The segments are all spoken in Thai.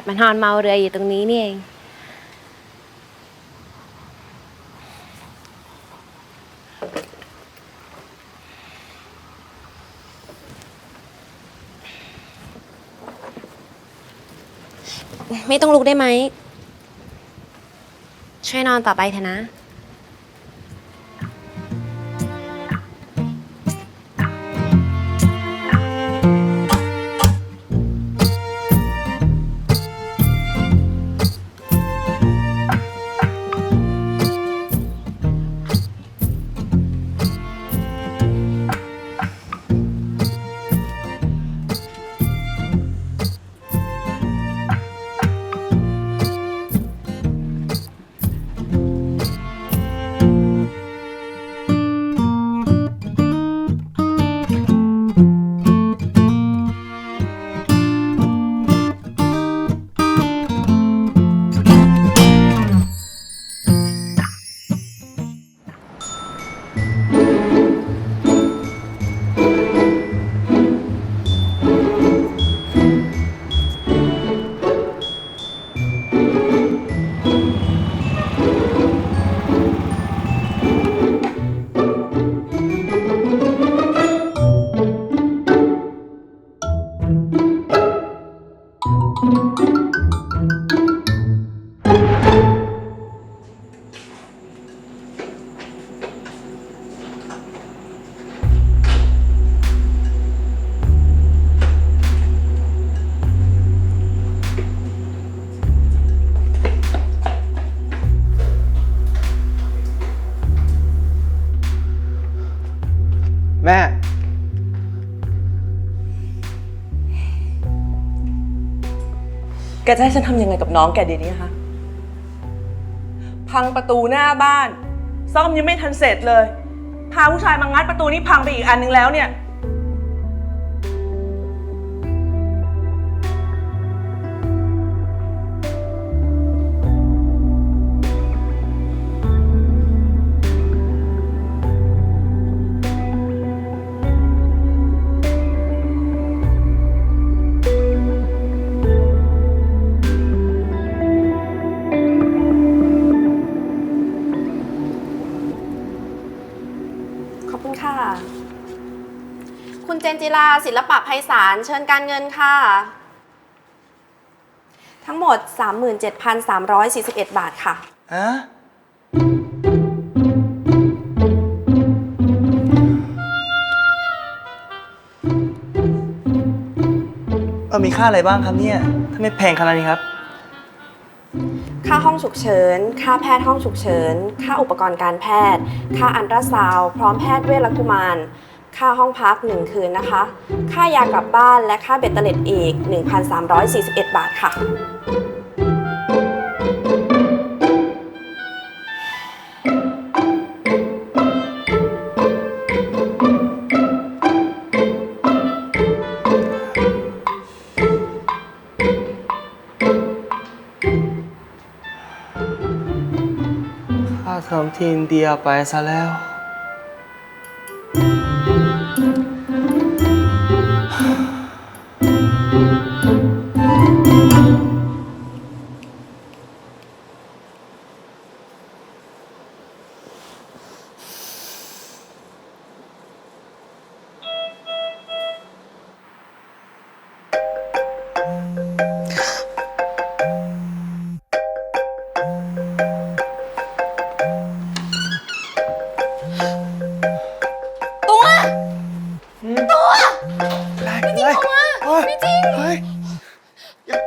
บมานอนเมาเรืออยู่ตรงนี้นี่เองไม่ต้องลุกได้ไหมช่วยนอนต่อไปเถอะนะแม่แกจะให้ฉันทำยังไงกับน้องแกดีนี้คะพังประตูหน้าบ้านซ่อมยังไม่ทันเสร็จเลยพาผู้ชายมางัดประตูนี้พังไปอีกอันนึงแล้วเนี่ยขอบคุณค่ะคุณเจนจิราศิลปะไพศาลเชิญการเงินค่ะทั้งหมด 37,341 บาทค่ะฮะมีค่าอะไรบ้างครับเนี่ยทำไมแพงขนาดนี้ครับค่าห้องฉุกเฉินค่าแพทย์ห้องฉุกเฉินค่าอุปกรณ์การแพทย์ค่าอัลตราซาวด์พร้อมแพทย์เวชและกุมารค่าห้องพัก1 คืนนะคะค่ายากลับบ้านและค่าเบ็ดเตล็ดอีก 1,341 บาทค่ะค่าเทอมที่อินเดียไปซะแล้ว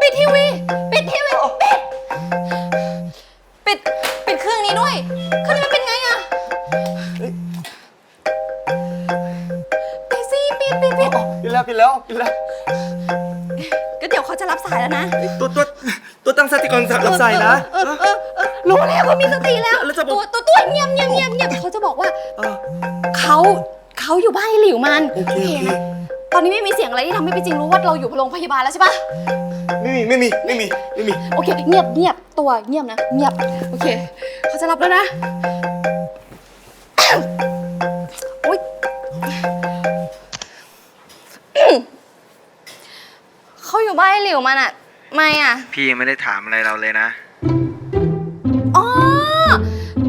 ปิดทีวีปิดเครื่องนี้ด้วยเครื่องนี้มันเป็นไงอะปิดสิปิดปิดแล้วก็เดี๋ยวเขาจะรับสายแล้วนะตัวตั้งสติก่อนรับสายนะรู้แล้วเขามีสติแล้วตัวเงียบเขาจะบอกว่าเขาอยู่บ้านไอ้หลิวมันโอเคนะตอนนี้ไม่มีเสียงอะไรที่ทำให้พี่จริงรู้ว่าเราอยู่โรงพยาบาลแล้วใช่ปะไม่มีโอเคเงียบตัวเงียบนะเงียบโอเคเขาจะรับแล้วนะโอ๊ยเขาอยู่บ้านไอ้หลิวมันอะ ไม่อ่ะ พี่ยังไม่ได้ถามอะไรเราเลยนะ อ๋อ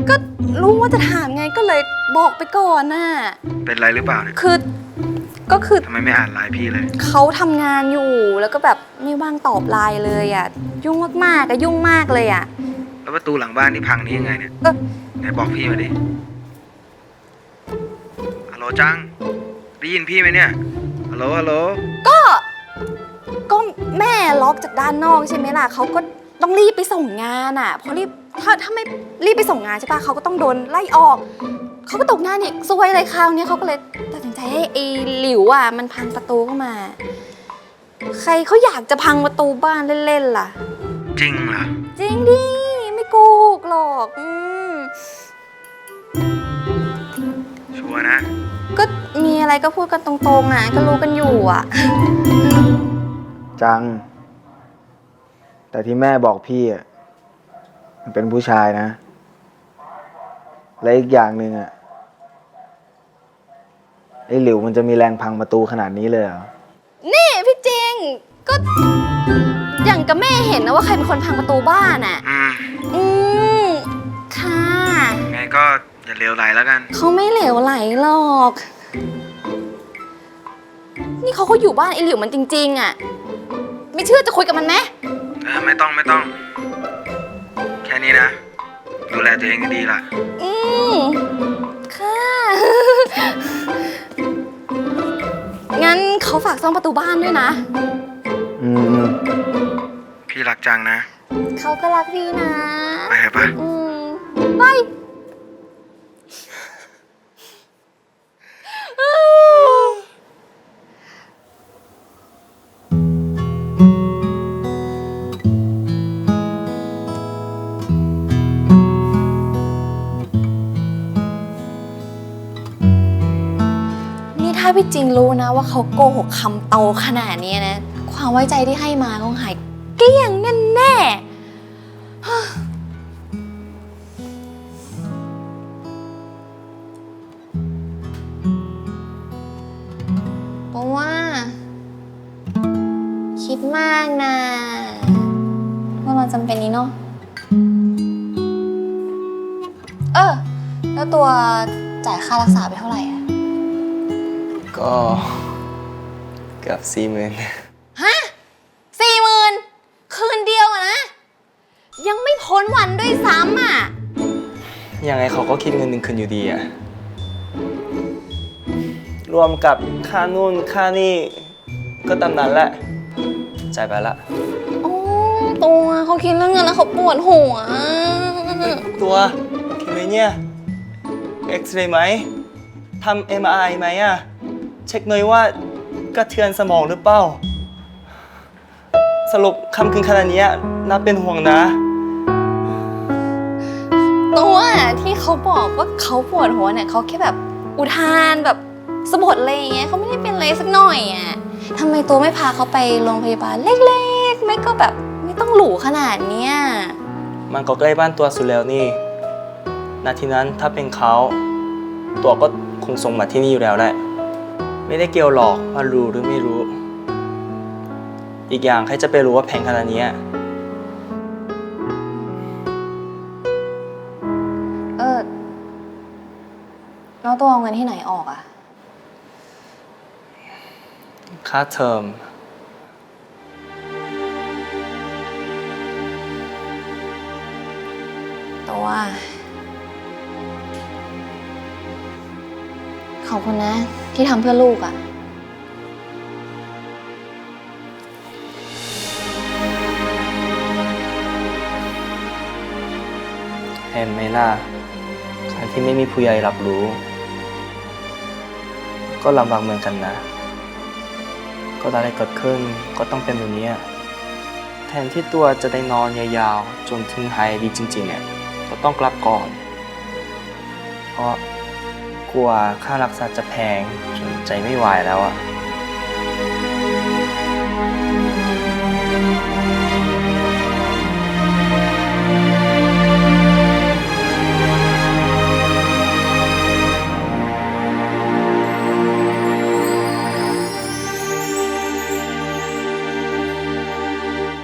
ก็รู้ว่าจะถามไงก็เลยบอกไปก่อนน่ะ เป็นไรหรือเปล่าเนี่ย ก็คือ ทำไมไม่อ่านไลน์พี่เลย เขาทำงานอยู่แล้วก็แบบไม่ว่างตอบไลน์เลยอ่ะ ยุ่งมากๆอะยุ่งมากเลยอ่ะ แล้วประตูหลังบ้านนี่พังนี่ยังไงเนี่ย เออ ไหนบอกพี่มาดิ ฮัลโหลจัง ได้ยินพี่ไหมเนี่ย ฮัลโหล ฮัลโหล ก็แม่ล็อกจากด้านนอกใช่ไหมล่ะเขาก็ต้องรีบไปส่งงานอ่ะเพราะรีบถ้าไม่รีบไปส่งงานใช่ปะเขาก็ต้องโดนไล่ออกเขาก็ตกงานอีกซวยอะไรคราวนี้เขาก็เลยตัดสินใจให้ไอ้หลิวอ่ะมันพังประตูเข้ามา ใครเขาอยากจะพังประตูบ้านเล่นๆล่ะ จริงเหรอ จริงดิไม่โกหกหรอกชัวร์นะ ก็มีอะไรก็พูดกันตรงๆอ่ะก็รู้กันอยู่อ่ะ จัง แต่ที่แม่บอกพี่อ่ะมันเป็นผู้ชายนะ และอีกอย่างหนึ่งอ่ะไอ้หลิวมันจะมีแรงพังประตูขนาดนี้เลยเหรอ นี่พี่จริงก็อย่างกับแม่เห็นนะว่าใครเป็นคนพังประตูบ้านอ่ะ อืมค่ะ ไงก็อย่าเลวไหลแล้วกัน เขาไม่เหลวไหลหรอก นี่เขาอยู่บ้านไอ้หลิวมันจริงๆอ่ะไม่เชื่อจะคุยกับมันไหม ไม่ต้อง แค่นี้นะ ดูแลตัวเองให้ดีล่ะ อืมค่ะ งั้นเขาฝากซ่อมประตูบ้านด้วยนะ อืม พี่รักจังนะ เขาก็รักพี่นะ ไปเถอะปะ ไป นี่ถ้าพี่จริงรู้นะว่าเขาโกหกคำโตขนาดนี้นะ ความไว้ใจที่ให้มาคงหายเกลี้ยงแน่ๆเพราะว่า คิดมากนะว่ามันจำเป็นนี้เนาะแล้วตัวจ่ายค่ารักษาไปเท่าไหร่อะ ก็เกือบ40,000 ฮะ40,000 คืนเดียวอะนะ ยังไม่พ้นวันด้วยซ้ำอะ ยังไงเขาก็คิดเงิน1 คืนอยู่ดีอะรวมกับค่านู่นค่านี่ก็ตามนั้นแหละจ่ายไปละ โอ้ตัวเขาคิดเรื่องเงินแล้วเขาปวดหัว ตัวโอเคไหมเนี่ย เอ็กซเรย์ไหมทำ MRI ไหมอะเช็คหน่อยว่ากระเทือนสมองหรือเปล่า สรุปคำคืนขนาดนี้น่าเป็นห่วงนะ ตัวที่เขาบอกว่าเขาปวดหัวเนี่ยเขาแค่แบบอุทานแบบสะบัดอะไรอย่างเงี้ยเขาไม่ได้เป็นอะไรสักหน่อยอ่ะทำไมตัวไม่พาเขาไปโรงพยาบาลเล็กๆไม่ก็แบบไม่ต้องหรูขนาดเนี้ย มันก็ใกล้บ้านตัวสุดแล้วนี่นาทีนั้นถ้าเป็นเขาตัวก็คงส่งมาที่นี่อยู่แล้วแหละไม่ได้เกี่ยวหรอกว่ารู้หรือไม่รู้ อีกอย่างใครจะไปรู้ว่าแพงขนาดนี้ แล้วตัวเอาเงินที่ไหนออกอ่ะ ค่าเทอม ตัวขอบคุณนะที่ทำเพื่อลูกอ่ะ เห็นไหมล่ะการที่ไม่มีผู้ใหญ่รับรู้ ก็ลำบากเหมือนกันนะ ก็อะไรเกิดขึ้นก็ต้องเป็นแบบนี้แทนที่ตัวจะได้นอนยาวๆจนถึงหายดีจริงๆเนี่ยก็ต้องกลับก่อน เพราะกลัวค่ารักษาจะแพงจนใจไม่ไหวแล้วอ่ะ